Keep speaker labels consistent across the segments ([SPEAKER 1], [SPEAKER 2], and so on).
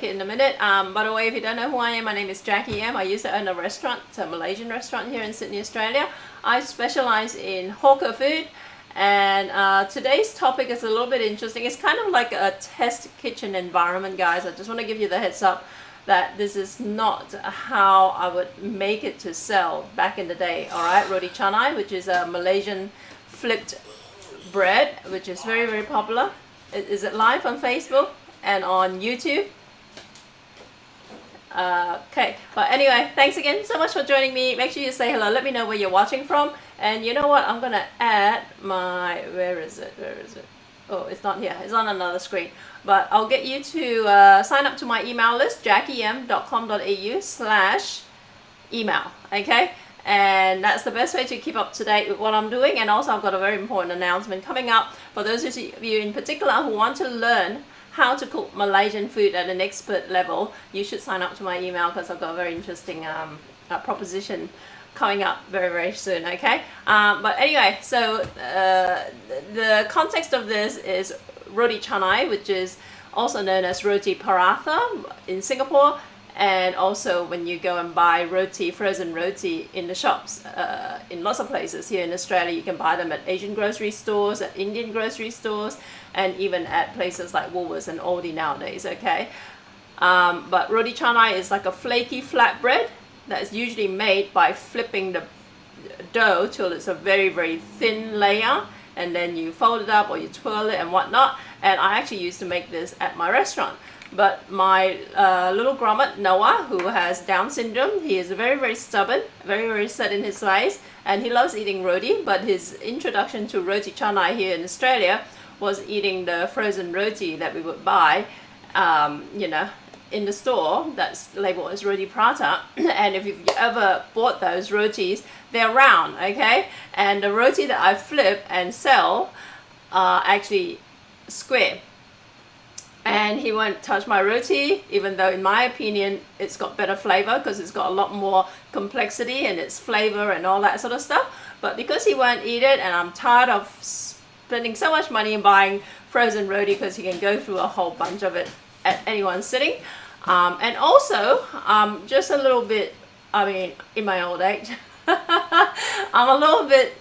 [SPEAKER 1] it in a minute. By the way, if you don't know who I am, my name is Jackie M. I used to own a restaurant, a Malaysian restaurant here in Sydney, Australia. I specialize in hawker food, and today's topic is a little bit interesting. It's kind of like a test kitchen environment, guys. I just want to give you the heads up that this is not how I would make it to sell back in the day. All right, Roti Canai, which is a Malaysian flipped bread, which is very, very popular. Is it live on Facebook and on YouTube? Okay, but anyway, thanks again so much for joining me. Make sure you say hello. Let me know where you're watching from. And you know what? I'm gonna add my, where is it? Oh, it's not here. It's on another screen. But I'll get you to sign up to my email list, jackiem.com.au/email. Okay? And that's the best way to keep up to date with what I'm doing. And also I've got a very important announcement coming up for those of you in particular who want to learn how to cook Malaysian food at an expert level. You should sign up to my email because I've got a very interesting proposition coming up very, very soon. Okay, but anyway, so the context of this is Roti Canai, which is also known as Roti Paratha in Singapore, and also when you go and buy roti, frozen roti in the shops, in lots of places here in Australia, you can buy them at Asian grocery stores, at Indian grocery stores, and even at places like Woolworths and Aldi nowadays. Okay, but Roti Canai is like a flaky flatbread that's usually made by flipping the dough till it's a very, very thin layer, and then you fold it up or you twirl it and whatnot. And I actually used to make this at my restaurant. But my little grommet, Noah, who has Down syndrome, he is very, very stubborn, very, very set in his ways, and he loves eating roti. But his introduction to Roti Canai here in Australia was eating the frozen roti that we would buy, you know, in the store that's labeled as Roti Paratha. And if you've ever bought those rotis, they're round, okay? And the roti that I flip and sell are actually square. And he won't touch my roti, even though in my opinion it's got better flavor because it's got a lot more complexity and its flavor and all that sort of stuff. But because he won't eat it, and I'm tired of spending so much money in buying frozen roti because he can go through a whole bunch of it at any one sitting. And also, just a little bit, I mean, in my old age, I'm a little bit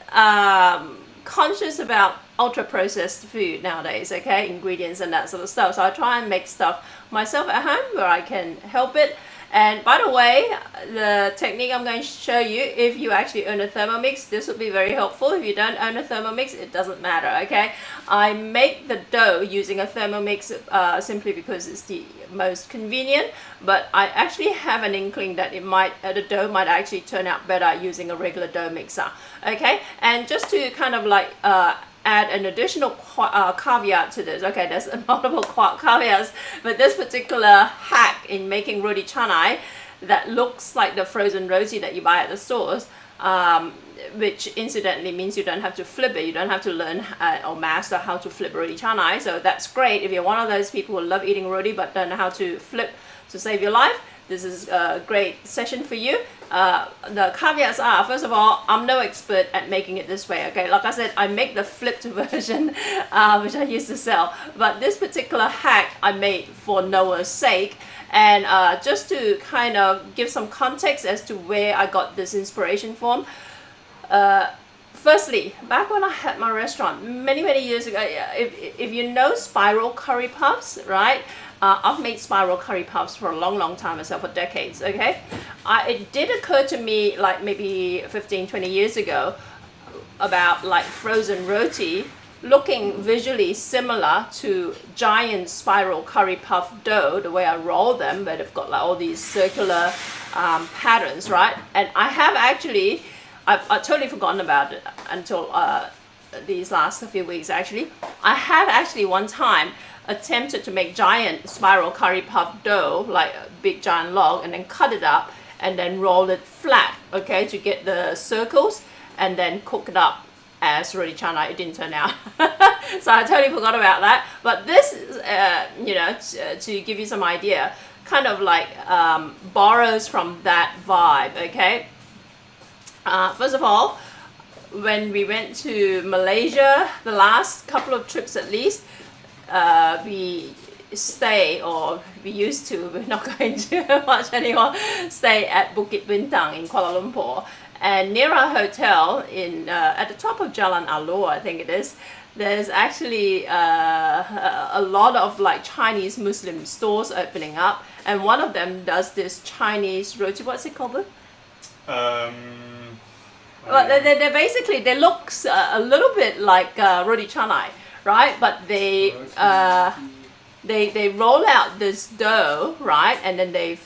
[SPEAKER 1] conscious about ultra processed food nowadays, okay, ingredients and that sort of stuff. So I try and make stuff myself at home where I can help it. And by the way, the technique I'm going to show you, if you actually own a Thermomix, this would be very helpful. If you don't own a Thermomix, it doesn't matter, okay? I make the dough using a Thermomix simply because it's the most convenient, but I actually have an inkling that the dough might actually turn out better using a regular dough mixer, okay? And just to kind of like add an additional caveat to this. Okay, there's multiple caveats, but this particular hack in making Roti Canai that looks like the frozen roti that you buy at the stores, which incidentally means you don't have to flip it. You don't have to learn or master how to flip Roti Canai. So that's great if you're one of those people who love eating roti but don't know how to flip to save your life. This is a great session for you. The caveats are, first of all, I'm no expert at making it this way, okay? Like I said, I make the flipped version, which I used to sell. But this particular hack I made for Noah's sake. And just to kind of give some context as to where I got this inspiration from. Firstly, back when I had my restaurant many, many years ago, if you know spiral curry puffs, right? I've made spiral curry puffs for a long, long time myself, for decades, okay? It did occur to me like maybe 15, 20 years ago about like frozen roti looking visually similar to giant spiral curry puff dough, the way I roll them, but they've got like all these circular patterns, right? And I have actually, I've totally forgotten about it until these last few weeks actually. I have actually one time attempted to make giant spiral curry puff dough, like a big giant log, and then cut it up and then roll it flat, okay, to get the circles, and then cook it up as Roti Canai. It didn't turn out. So I totally forgot about that. But this is, you know, to give you some idea, kind of like borrows from that vibe, okay? First of all, when we went to Malaysia, the last couple of trips at least, we stay, or we used to, we're not going to much anymore, stay at Bukit Bintang in Kuala Lumpur. And near our hotel in at the top of Jalan Alor, I think it is, there's actually a lot of like Chinese Muslim stores opening up, and one of them does this Chinese roti. What's it called? Well, they're basically, they look a little bit like roti canai, right? But they roll out this dough, right, and then they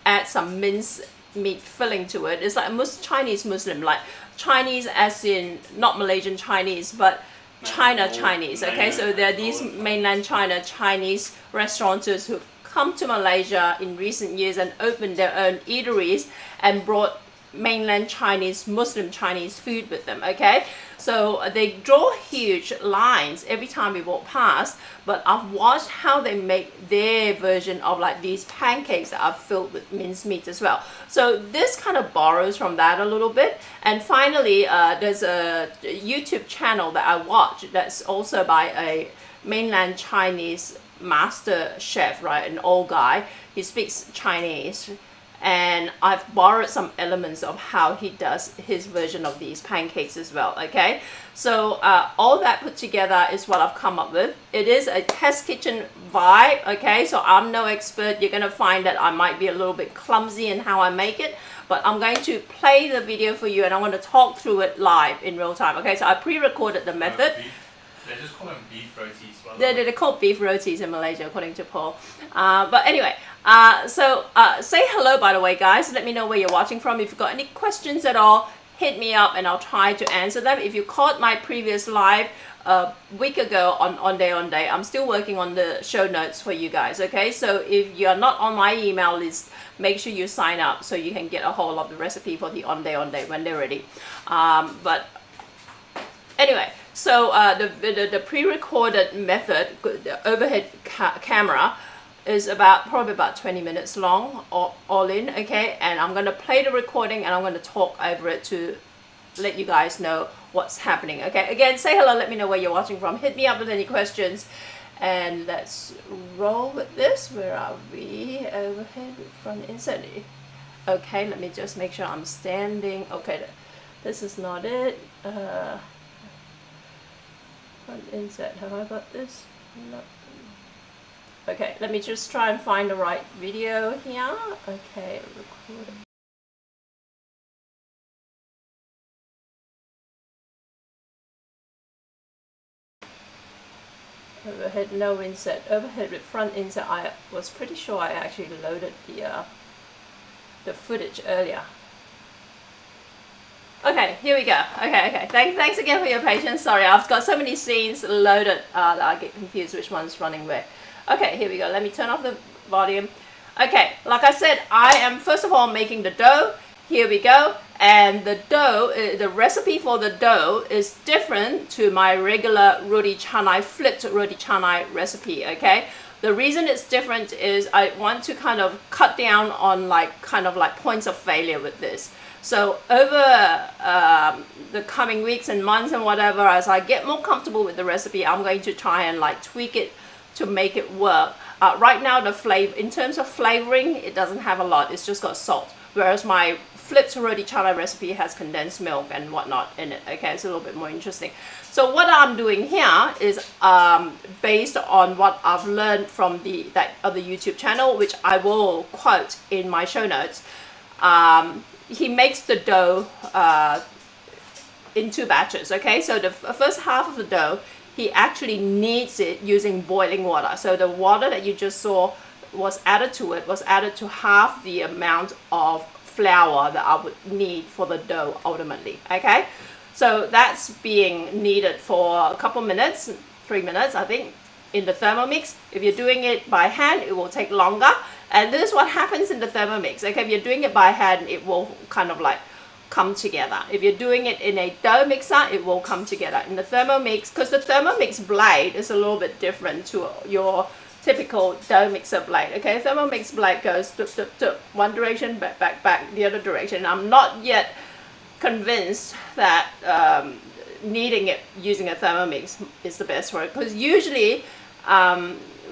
[SPEAKER 1] add some minced meat filling to it. It's like a Chinese Muslim, like Chinese as in not Malaysian Chinese, but China Chinese. Okay, so there are these mainland China Chinese restaurateurs who've come to Malaysia in recent years and opened their own eateries and brought mainland Chinese, Muslim Chinese food with them. Okay, so they draw huge lines every time we walk past, but I've watched how they make their version of like these pancakes that are filled with minced meat as well. So this kind of borrows from that a little bit. And finally, there's a YouTube channel that I watch that's also by a mainland Chinese master chef, right, an old guy. He speaks Chinese, and I've borrowed some elements of how he does his version of these pancakes as well. Okay, so all that put together is what I've come up with. It is a test kitchen vibe. Okay, so I'm no expert. You're gonna find that I might be a little bit clumsy in how I make it, but I'm going to play the video for you and I'm going to talk through it live in real time. Okay, so I pre-recorded the method.
[SPEAKER 2] They just call them beef rotis.
[SPEAKER 1] They're called beef rotis in Malaysia, according to Paul. But anyway, so say hello, by the way, guys. Let me know where you're watching from. If you've got any questions at all, hit me up and I'll try to answer them. If you caught my previous live a week ago on Day, I'm still working on the show notes for you guys. Okay, so if you're not on my email list, make sure you sign up so you can get a hold of the recipe for the on day when they're ready. But anyway, so the pre-recorded method, the overhead camera, is probably about 20 minutes long, all in. Okay, and I'm gonna play the recording and I'm gonna talk over it to let you guys know what's happening. Okay, again, say hello, let me know where you're watching from, hit me up with any questions, and let's roll with this. Where are we? Overhead, front, insert. Okay, let me just make sure I'm standing. Okay, this is not it. Front insert, have I got this? No. Okay, let me just try and find the right video here. Okay, record. Overhead, no insert. Overhead with front insert. I was pretty sure I actually loaded the footage earlier. Okay, here we go. Okay. Thanks again for your patience. Sorry, I've got so many scenes loaded that I get confused which one's running where. Okay, here we go. Let me turn off the volume. Okay, like I said, I am first of all making the dough. Here we go. And the dough, the recipe for the dough is different to my regular roti canai, flipped roti canai recipe. Okay, the reason it's different is I want to kind of cut down on kind of points of failure with this. So over the coming weeks and months and whatever, as I get more comfortable with the recipe, I'm going to try and tweak it to make it work. Right now, the flavor, in terms of flavoring, it doesn't have a lot. It's just got salt. Whereas my flipped roti canai recipe has condensed milk and whatnot in it. Okay, it's a little bit more interesting. So what I'm doing here is based on what I've learned from that other YouTube channel, which I will quote in my show notes. He makes the dough in 2 batches. Okay, so the first half of the dough, he actually kneads it using boiling water. So the water that you just saw was added to half the amount of flour that I would need for the dough ultimately. Okay, so that's being kneaded for a couple minutes, 3 minutes I think, in the Thermomix. If you're doing it by hand, it will take longer. And this is what happens in the Thermomix. Okay, if you're doing it by hand, it will kind of come together. If you're doing it in a dough mixer, it will come together. In the Thermomix, because the Thermomix blade is a little bit different to your typical dough mixer blade. Okay, Thermomix blade goes one direction, back the other direction. I'm not yet convinced that kneading it using a Thermomix is the best for it, because usually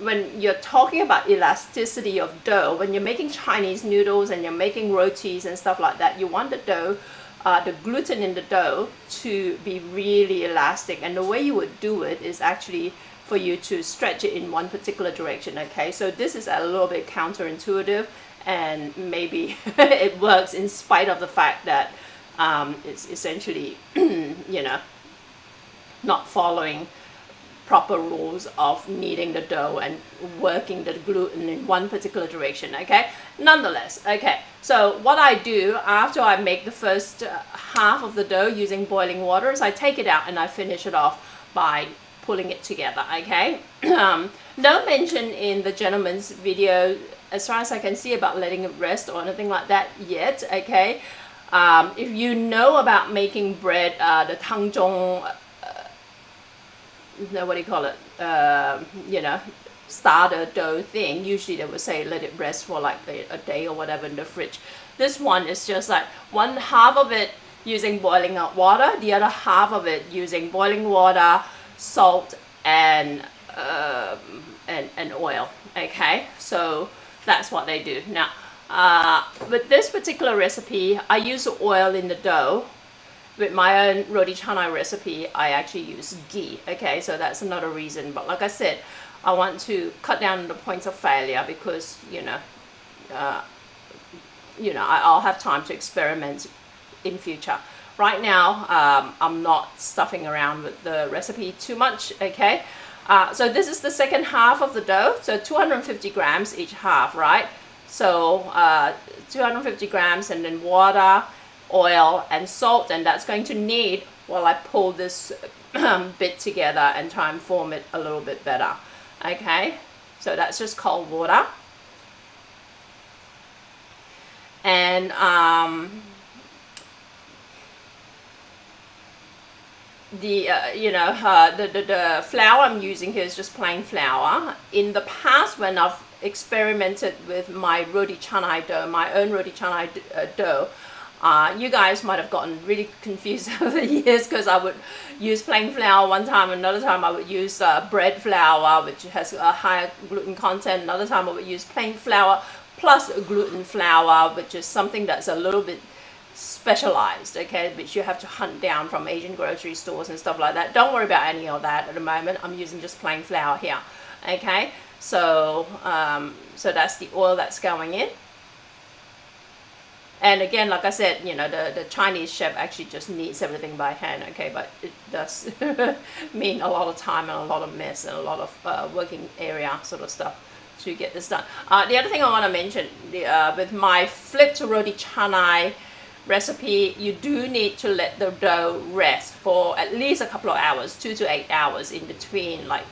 [SPEAKER 1] when you're talking about elasticity of dough, when you're making Chinese noodles and you're making rotis and stuff like that, you want the dough, the gluten in the dough to be really elastic. And the way you would do it is actually for you to stretch it in one particular direction, okay? So this is a little bit counterintuitive, and maybe it works in spite of the fact that it's essentially, not following proper rules of kneading the dough and working the gluten in one particular direction, okay? Nonetheless, okay, so what I do after I make the first half of the dough using boiling water is I take it out and I finish it off by pulling it together, okay? No mention in the gentleman's video, as far as I can see, about letting it rest or anything like that yet, okay? If you know about making bread, the tangzhong, what do you call it, starter dough thing, usually they would say let it rest for like a day or whatever in the fridge. This one is just like one half of it using boiling hot water, the other half of it using boiling water, salt, and oil, okay? So that's what they do. Now with this particular recipe, I use oil in the dough. With my own Roti Canai recipe, I actually use ghee, okay? So that's another reason. But like I said, I want to cut down the points of failure because, I'll have time to experiment in future. Right now, I'm not stuffing around with the recipe too much, okay? So this is the second half of the dough, so 250 grams each half, right? So 250 grams and then water, oil and salt, and that's going to knead while I pull this bit together and try and form it a little bit better, okay? So that's just cold water. And the flour I'm using here is just plain flour. In the past, when I've experimented with my Roti Canai dough, my own Roti Canai dough, you guys might have gotten really confused over the years because I would use plain flour one time, another time I would use bread flour, which has a higher gluten content, another time I would use plain flour plus gluten flour, which is something that's a little bit specialized, okay, which you have to hunt down from Asian grocery stores and stuff like that. Don't worry about any of that at the moment. I'm using just plain flour here, okay? So so that's the oil that's going in. And again, like I said, the Chinese chef actually just kneads everything by hand, okay? But it does mean a lot of time and a lot of mess and a lot of working area sort of stuff to get this done. The other thing I want to mention, with my flipped Roti Canai recipe, you do need to let the dough rest for at least a couple of hours, 2 to 8 hours in between, like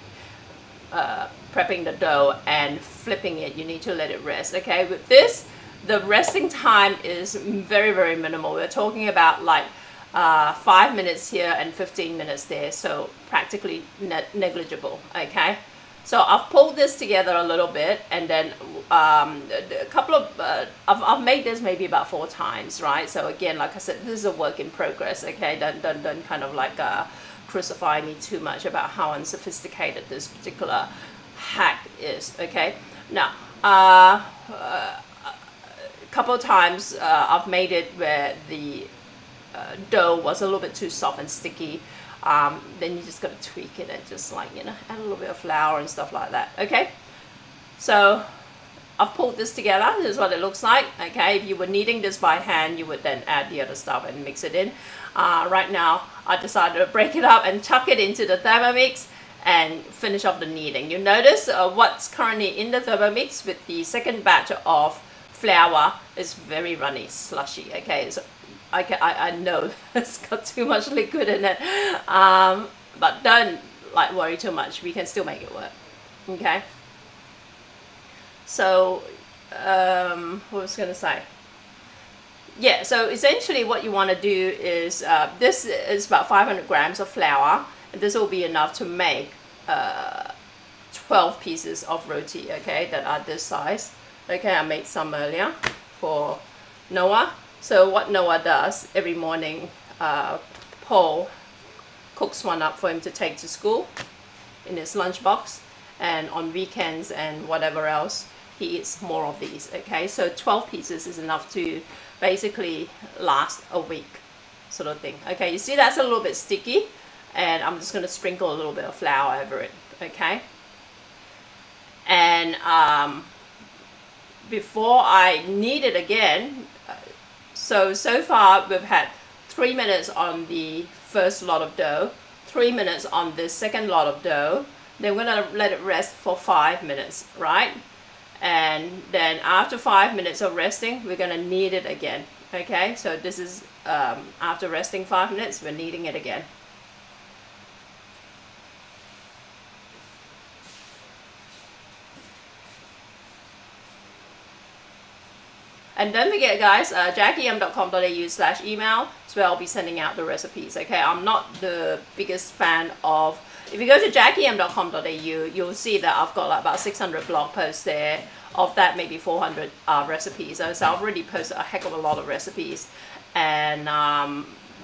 [SPEAKER 1] prepping the dough and flipping it. You need to let it rest, okay? With this, the resting time is very, very minimal. We're talking about like 5 minutes here and 15 minutes there, so practically negligible, okay? So I've pulled this together a little bit, and then a couple of, I've made this maybe about 4 times, right? So again, like I said, this is a work in progress, okay? Don't kind of like crucify me too much about how unsophisticated this particular hack is, okay? Now, couple of times I've made it where the dough was a little bit too soft and sticky. Then you just got to tweak it and just like, add a little bit of flour and stuff like that, okay? So I've pulled this together. This is what it looks like, okay? If you were kneading this by hand, you would then add the other stuff and mix it in. Right now, I decided to break it up and chuck it into the Thermomix and finish off the kneading. You notice what's currently in the Thermomix with the second batch of flour is very runny, slushy, okay? So I know it's got too much liquid in it, but don't worry too much. We can still make it work, okay? So what was I gonna say? Yeah, so essentially what you want to do is this is about 500 grams of flour, and this will be enough to make 12 pieces of roti, okay, that are this size. Okay, I made some earlier for Noah. So what Noah does every morning, Paul cooks one up for him to take to school in his lunchbox, and on weekends and whatever else, he eats more of these. Okay, so 12 pieces is enough to basically last a week, sort of thing. Okay, you see that's a little bit sticky, and I'm just going to sprinkle a little bit of flour over it. Okay, and before I knead it again, so far we've had 3 minutes on the first lot of dough, 3 minutes on the second lot of dough. Then we're gonna let it rest for 5 minutes, right? And then after 5 minutes of resting, we're gonna knead it again. Okay, so this is after resting 5 minutes, we're kneading it again. And don't forget, guys, jackiem.com.au/email is where I'll be sending out the recipes. Okay, I'm not the biggest fan of. If you go to jackiem.com.au, you'll see that I've got like about 600 blog posts there. Of that, maybe 400 recipes. So I've already posted a heck of a lot of recipes. And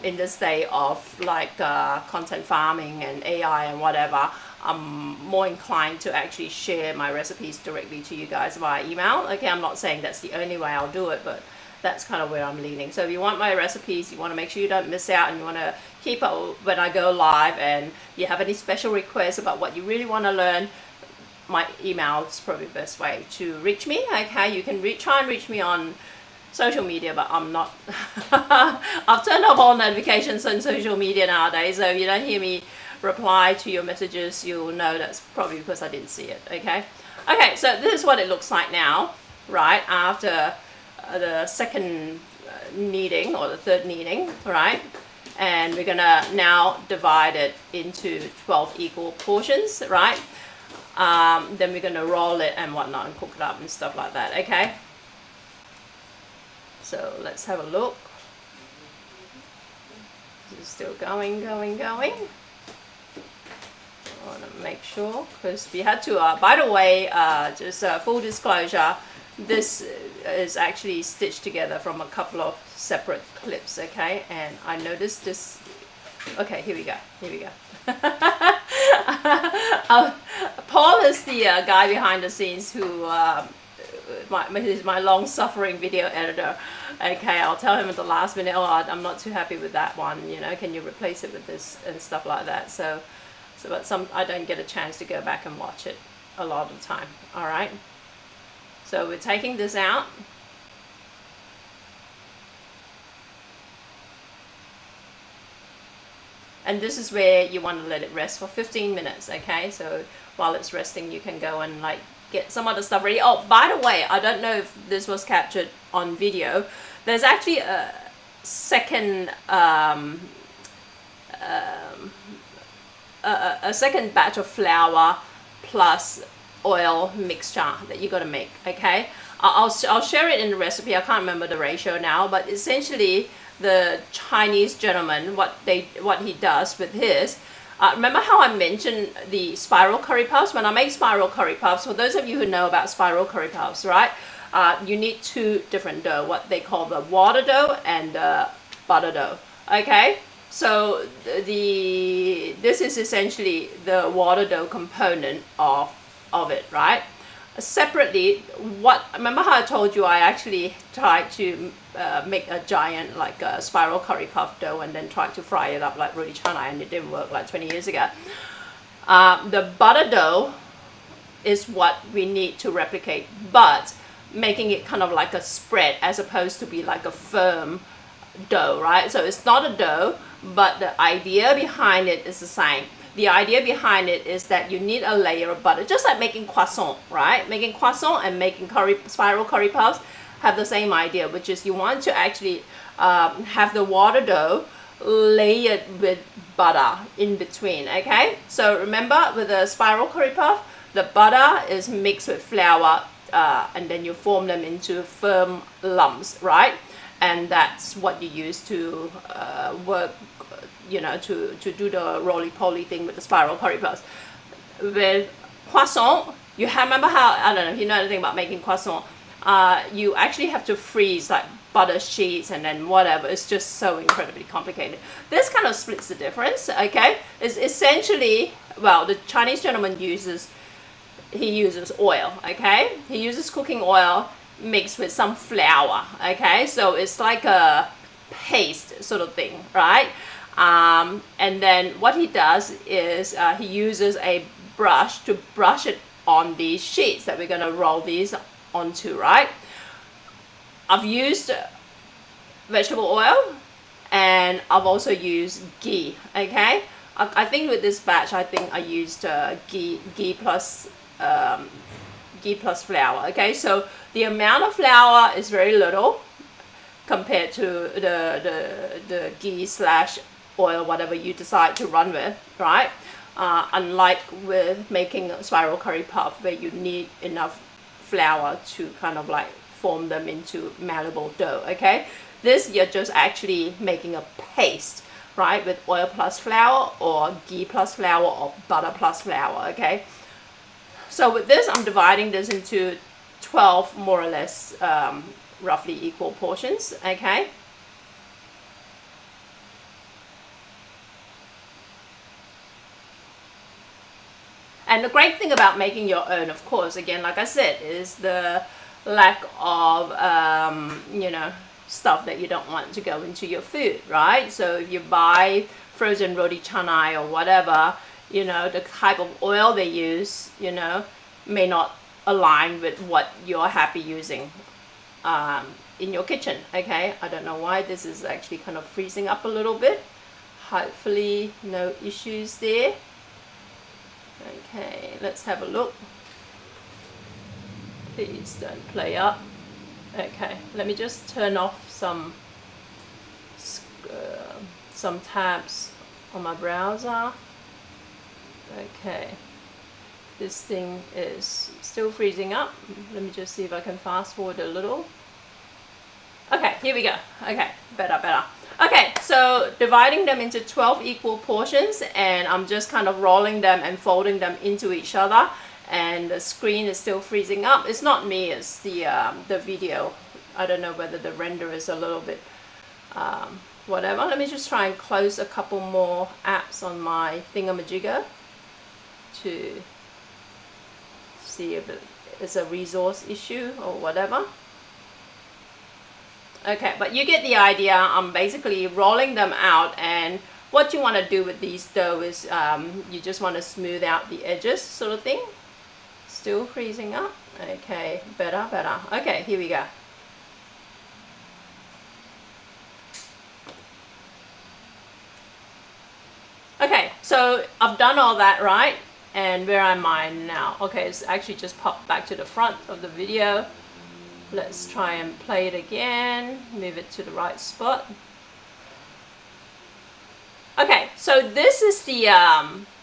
[SPEAKER 1] in this day of like content farming and AI and whatever, I'm more inclined to actually share my recipes directly to you guys via email. Okay, I'm not saying that's the only way I'll do it, but that's kind of where I'm leaning. So if you want my recipes, you want to make sure you don't miss out, and you want to keep up when I go live, and you have any special requests about what you really want to learn, my email is probably the best way to reach me. Okay, you can try and reach me on social media, but I'm not. I've turned off all notifications on social media nowadays, so if you don't hear me reply to your messages, you'll know that's probably because I didn't see it. Okay, so this is what it looks like now, right after the second kneading or the third kneading, right? And we're gonna now divide it into 12 equal portions, right? Then we're gonna roll it and whatnot and cook it up and stuff like that. Okay, so let's have a look. This is still going. I want to make sure, because we had to, by the way, just full disclosure, this is actually stitched together from a couple of separate clips, okay? And I noticed this, okay, here we go. Paul is the guy behind the scenes who is my long-suffering video editor. Okay, I'll tell him at the last minute, oh, I'm not too happy with that one, you know, can you replace it with this and stuff like that. So but I don't get a chance to go back and watch it a lot of the time. All right, so we're taking this out. And this is where you want to let it rest for 15 minutes, okay? So while it's resting, you can go and like get some other stuff ready. Oh, by the way, I don't know if this was captured on video. There's actually a second a second batch of flour plus oil mixture that you got to make. Okay, I'll share it in the recipe. I can't remember the ratio now, but essentially the Chinese gentleman, what he does with his, remember how I mentioned the spiral curry puffs? When I make spiral curry puffs, for those of you who know about spiral curry puffs, right, you need two different dough, what they call the water dough and the butter dough. Okay, so this is essentially the water dough component of it, right? Separately, remember how I told you I actually tried to make a giant like a spiral curry puff dough and then tried to fry it up like Roti Canai, and it didn't work like 20 years ago. The butter dough is what we need to replicate, but making it kind of like a spread as opposed to be like a firm dough, right? So it's not a dough, but the idea behind it is the same. The idea behind it is that you need a layer of butter, just like making croissant, right? Making croissant and making spiral curry puffs have the same idea, which is you want to actually have the water dough layered with butter in between, okay? So remember, with the spiral curry puff, the butter is mixed with flour, and then you form them into firm lumps, right? And that's what you use to work, you know, to do the roly-poly thing with the spiral curry puffs. With croissant, remember how, I don't know if you know anything about making croissant, you actually have to freeze like butter sheets and then whatever. It's just so incredibly complicated. This kind of splits the difference, okay? It's essentially, well, the Chinese gentleman uses he uses oil, okay? He uses cooking oil mixed with some flour, okay? So it's like a paste sort of thing, right? And then what he does is he uses a brush to brush it on these sheets that we're gonna roll these onto, right? I've used vegetable oil and I've also used ghee, okay? I think with this batch, I think I used ghee plus flour, okay? So the amount of flour is very little compared to the ghee slash oil, whatever you decide to run with, right? Unlike with making a spiral curry puff where you need enough flour to kind of like form them into malleable dough, okay? This, you're just actually making a paste, right, with oil plus flour or ghee plus flour or butter plus flour, okay? So with this, I'm dividing this into 12 more or less roughly equal portions, okay? And the great thing about making your own, of course, again, like I said, is the lack of, you know, stuff that you don't want to go into your food, right? So if you buy frozen roti canai or whatever, you know, the type of oil they use, you know, may not align with what you're happy using in your kitchen, okay? I don't know why this is actually kind of freezing up a little bit. Hopefully no issues there. Okay, let's have a look. Please don't play up. Okay, let me just turn off some tabs on my browser. Okay, this thing is still freezing up. Let me just see if I can fast forward a little. Okay, here we go. Okay, better. Okay, so dividing them into 12 equal portions, and I'm just kind of rolling them and folding them into each other. And the screen is still freezing up. It's not me, it's the video. I don't know whether the render is a little bit whatever. Let me just try and close a couple more apps on my thingamajigger to see if it's a resource issue or whatever. Okay, but you get the idea. I'm basically rolling them out, and what you want to do with these dough is you just want to smooth out the edges sort of thing. Still freezing up. Okay, better. Okay, here we go. Okay, so I've done all that, right? And where am I now? Okay, it's actually just popped back to the front of the video. Let's try and play it again. Move it to the right spot. Okay, so this is the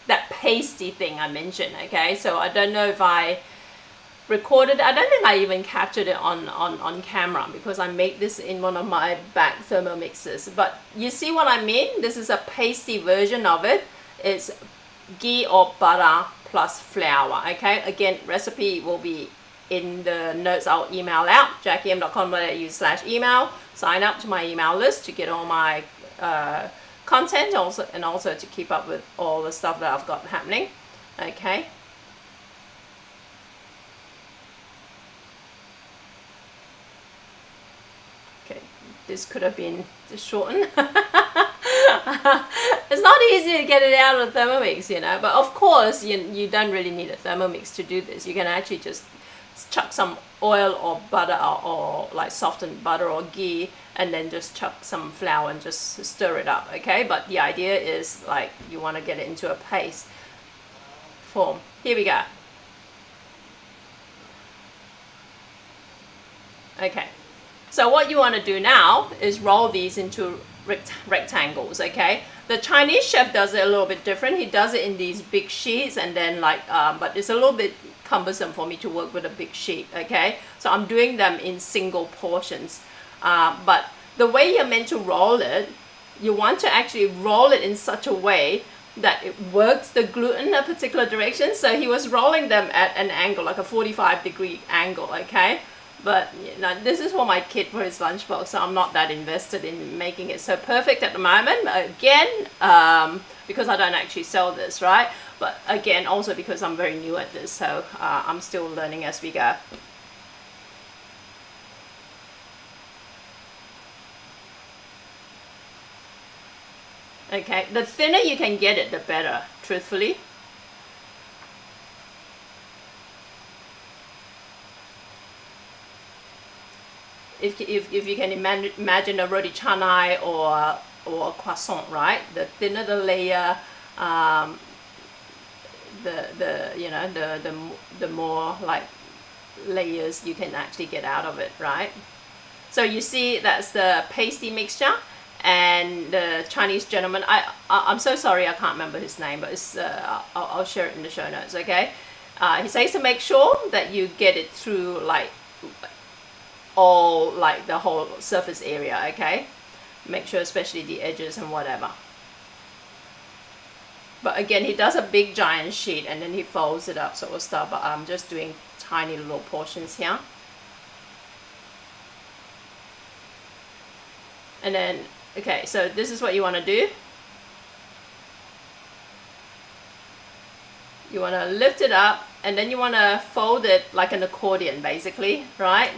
[SPEAKER 1] that pasty thing I mentioned, okay? So I don't know if I recorded, I don't think I even captured it on camera because I made this in one of my back Thermomixes. But you see what I mean? This is a pasty version of it. It's ghee or butter plus flour, okay? Again, recipe will be in the notes I'll email out, jackiem.com/email. Sign up to my email list to get all my content and also to keep up with all the stuff that I've got happening, okay? Okay, this could have been shortened. It's not easy to get it out of the Thermomix, you know, but of course you don't really need a Thermomix to do this. You can actually just chuck some oil or butter or like softened butter or ghee and then just chuck some flour and just stir it up, okay? But the idea is like you want to get it into a paste form. Here we go. Okay, so what you want to do now is roll these into rectangles, okay? The Chinese chef does it a little bit different. He does it in these big sheets and then like, but it's a little bit cumbersome for me to work with a big sheet, okay? So I'm doing them in single portions. But the way you're meant to roll it, you want to actually roll it in such a way that it works the gluten in a particular direction. So he was rolling them at an angle, like a 45-degree angle, okay? But you know, this is for my kid for his lunchbox, so I'm not that invested in making it so perfect at the moment. Again, because I don't actually sell this, right? But again, also because I'm very new at this, so I'm still learning as we go. Okay, the thinner you can get it, the better, truthfully. If you can imagine a roti canai or a croissant, right? The thinner the layer, the more like layers you can actually get out of it, right? So you see that's the pasty mixture, and the Chinese gentleman, I'm so sorry I can't remember his name, but it's I'll share it in the show notes, okay? He says to make sure that you get it through like all, like the whole surface area, okay? Make sure especially the edges and whatever. But again, he does a big giant sheet and then he folds it up sort of stuff, but I'm just doing tiny little portions here. And then, okay, so this is what you want to do. You want to lift it up and then you want to fold it like an accordion basically, right?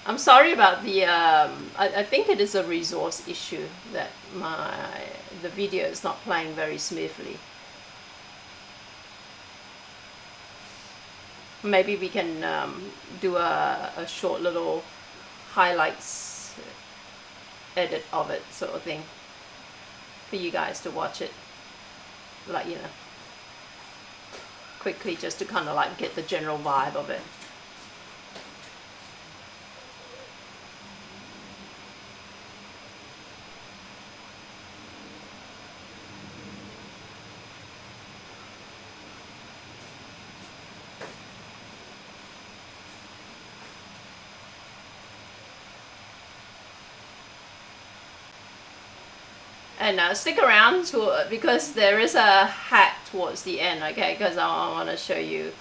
[SPEAKER 1] I'm sorry about the, I think it is a resource issue that the video is not playing very smoothly. Maybe we can do a short little highlights edit of it sort of thing for you guys to watch it, like, you know, quickly, just to kind of like get the general vibe of it. And stick around because there is a hack towards the end, okay? Because I want to show you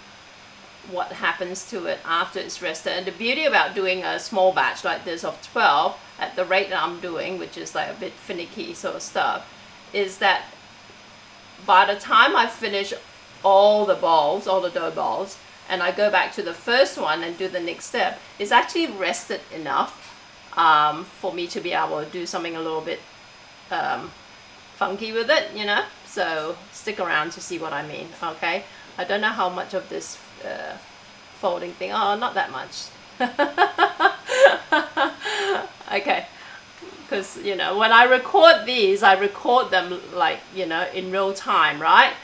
[SPEAKER 1] what happens to it after it's rested. And the beauty about doing a small batch like this of 12 at the rate that I'm doing, which is like a bit finicky sort of stuff, is that by the time I finish all the balls, all the dough balls, and I go back to the first one and do the next step, it's actually rested enough for me to be able to do something a little bit funky with it, you know. So stick around to see what I mean, okay? I don't know how much of this folding thing, oh, not that much. Okay, because, you know, when I record these, I record them like, you know, in real time, right?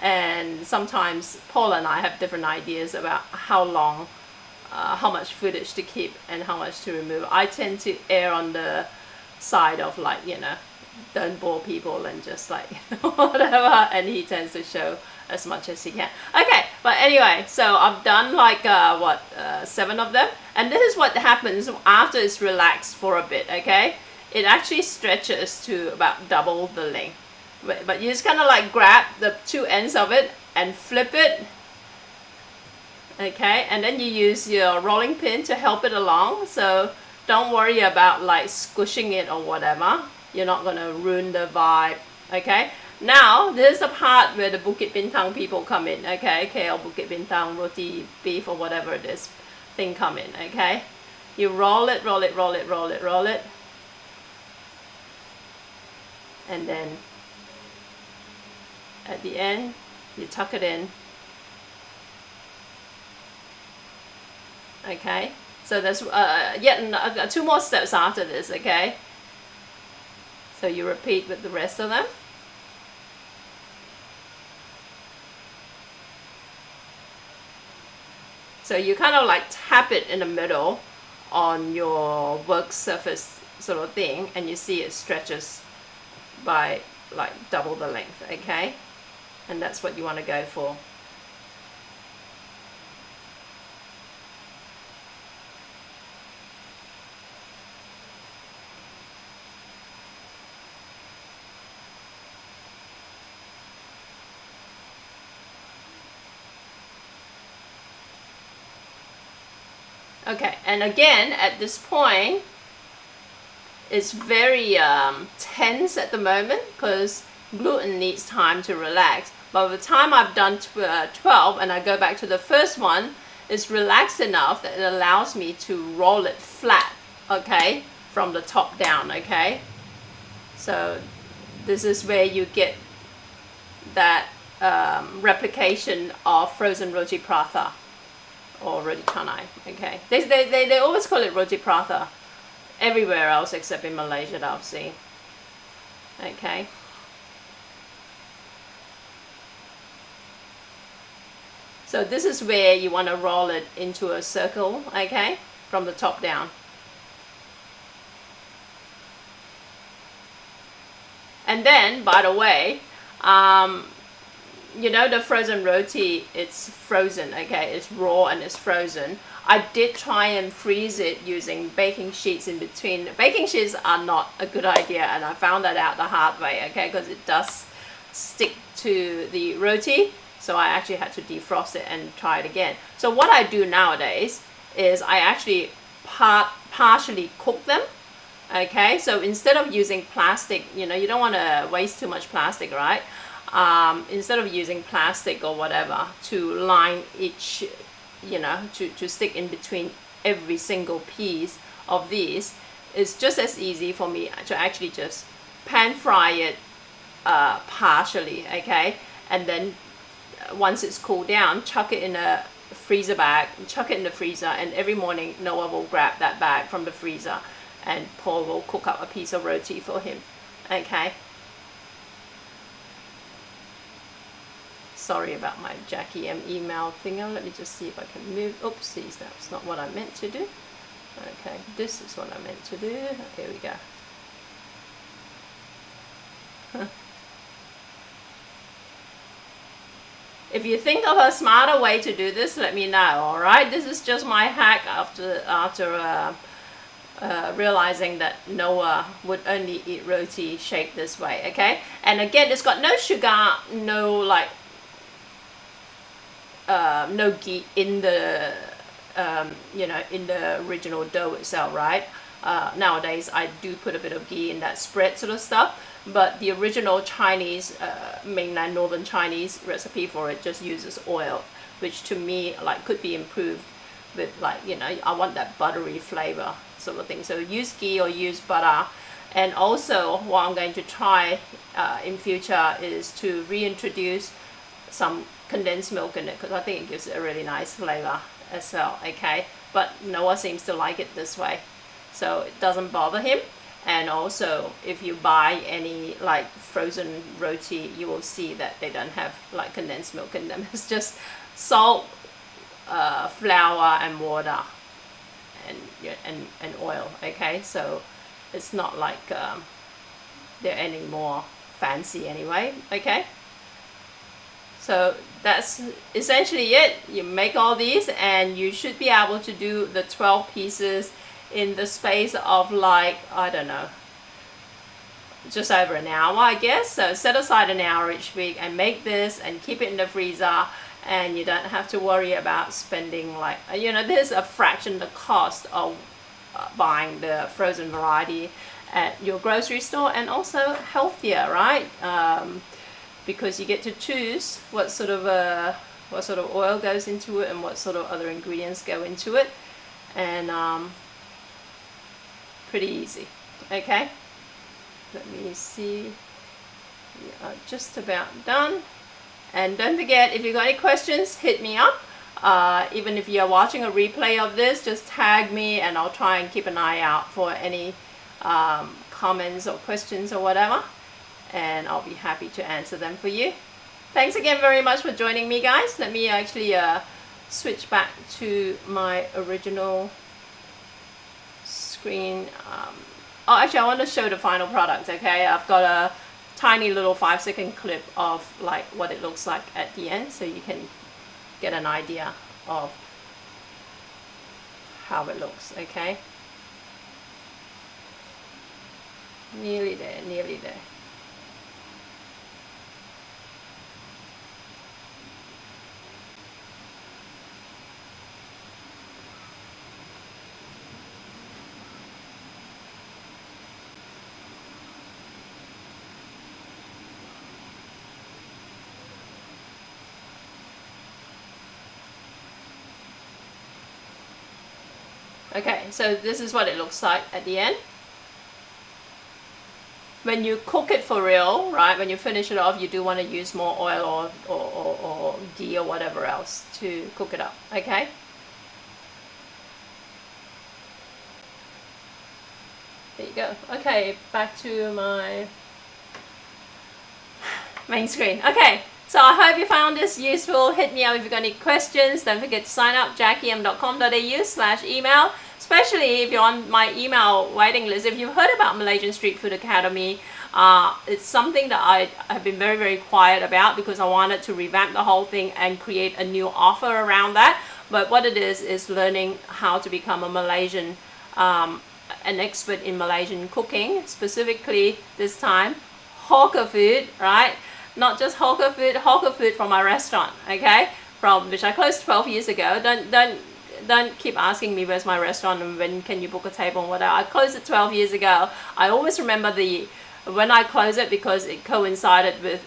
[SPEAKER 1] And sometimes Paul and I have different ideas about how long, how much footage to keep and how much to remove. I tend to err on the side of like, you know, don't bore people and just like whatever, and he tends to show as much as he can. Okay, but anyway, so I've done like 7 of them, and this is what happens after it's relaxed for a bit, okay? It actually stretches to about double the length, but you just kind of like grab the 2 ends of it and flip it, okay? And then you use your rolling pin to help it along, so don't worry about like squishing it or whatever. You're not going to ruin the vibe, okay? Now, this is the part where the Bukit Bintang people come in, okay? KL Bukit Bintang, roti, beef, or whatever it is, thing come in, okay? You roll it, roll it, roll it, roll it, roll it. And then at the end, you tuck it in. Okay? So there's yet 2 more steps after this, okay? So you repeat with the rest of them. So you kind of like tap it in the middle on your work surface sort of thing, and you see it stretches by like double the length, okay? And that's what you want to go for. Okay, and again, at this point, it's very tense at the moment because gluten needs time to relax. By the time I've done 12 and I go back to the first one, it's relaxed enough that it allows me to roll it flat, okay, from the top down, okay? So this is where you get that replication of frozen roti prata or roti canai, okay? They always call it roti prata everywhere else except in Malaysia that I've seen, okay? So this is where you want to roll it into a circle, okay, from the top down. And then, by the way, you know the frozen roti, it's frozen, okay, it's raw and it's frozen. I did try and freeze it using baking sheets in between. Baking sheets are not a good idea, and I found that out the hard way, okay, because it does stick to the roti. So I actually had to defrost it and try it again. So what I do nowadays is I actually partially cook them. Okay, so instead of using plastic, you know, you don't want to waste too much plastic, right? Instead of using plastic or whatever to line each, you know, to stick in between every single piece of these, it's just as easy for me to actually just pan fry it partially, okay? And then once it's cooled down, chuck it in a freezer bag, chuck it in the freezer, and every morning Noah will grab that bag from the freezer and Paul will cook up a piece of roti for him, okay? Sorry about my Jackie M email thing. Let me just see if I can move. Oopsies, that's not what I meant to do. Okay, this is what I meant to do. Here we go. If you think of a smarter way to do this, let me know, alright? This is just my hack after realizing that Noah would only eat roti shaped this way, okay? And again, it's got no sugar, no like, no ghee in the, you know, in the original dough itself, right? Nowadays, I do put a bit of ghee in that spread sort of stuff. But the original Chinese, mainland northern Chinese recipe for it just uses oil, which to me like could be improved with like, you know, I want that buttery flavor sort of thing. So use ghee or use butter. And also what I'm going to try in future is to reintroduce some condensed milk in it because I think it gives it a really nice flavor as well, okay? But Noah seems to like it this way, so it doesn't bother him. And also, if you buy any like frozen roti, you will see that they don't have like condensed milk in them. It's just salt, flour, and water, and oil. Okay, so it's not like they're any more fancy anyway. Okay, so that's essentially it. You make all these, and you should be able to do the 12 pieces in the space of like, I don't know, just over an hour, I guess. So set aside an hour each week and make this and keep it in the freezer, and you don't have to worry about spending like, you know, there's a fraction the cost of buying the frozen variety at your grocery store, and also healthier, right? Because you get to choose what sort of oil goes into it and what sort of other ingredients go into it, and pretty easy. Okay, let me see, we are just about done. And don't forget, if you got any questions, hit me up. Even if you're watching a replay of this, just tag me and I'll try and keep an eye out for any comments or questions or whatever, and I'll be happy to answer them for you. Thanks again very much for joining me, guys. Let me actually switch back to my original screen. Oh, actually, I want to show the final product. Okay, I've got a tiny little 5-second clip of like what it looks like at the end, so you can get an idea of how it looks. Okay, nearly there, nearly there. Okay, so this is what it looks like at the end. When you cook it for real, right, when you finish it off, you do want to use more oil or ghee or whatever else to cook it up, okay? There you go. Okay, back to my main screen. Okay, so I hope you found this useful. Hit me up if you've got any questions. Don't forget to sign up, jackiem.com.au/email, especially if you're on my email waiting list. If you've heard about Malaysian Street Food Academy, it's something that I have been very, very quiet about because I wanted to revamp the whole thing and create a new offer around that. But what it is learning how to become a Malaysian, an expert in Malaysian cooking, specifically this time hawker food, right? Not just hawker food from my restaurant, okay? From which I closed 12 years ago. Don't keep asking me where's my restaurant and when can you book a table and whatever. I closed it 12 years ago. I always remember when I closed it because it coincided with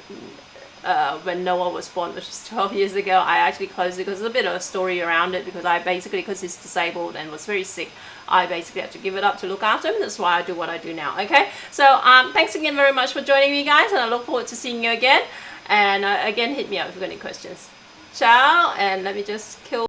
[SPEAKER 1] when Noah was born, which was 12 years ago. I actually closed it because there's a bit of a story around it because because he's disabled and was very sick, I basically had to give it up to look after him. That's why I do what I do now, okay? So thanks again very much for joining me, guys, and I look forward to seeing you again. And again, hit me up if you've got any questions. Ciao, and let me just kill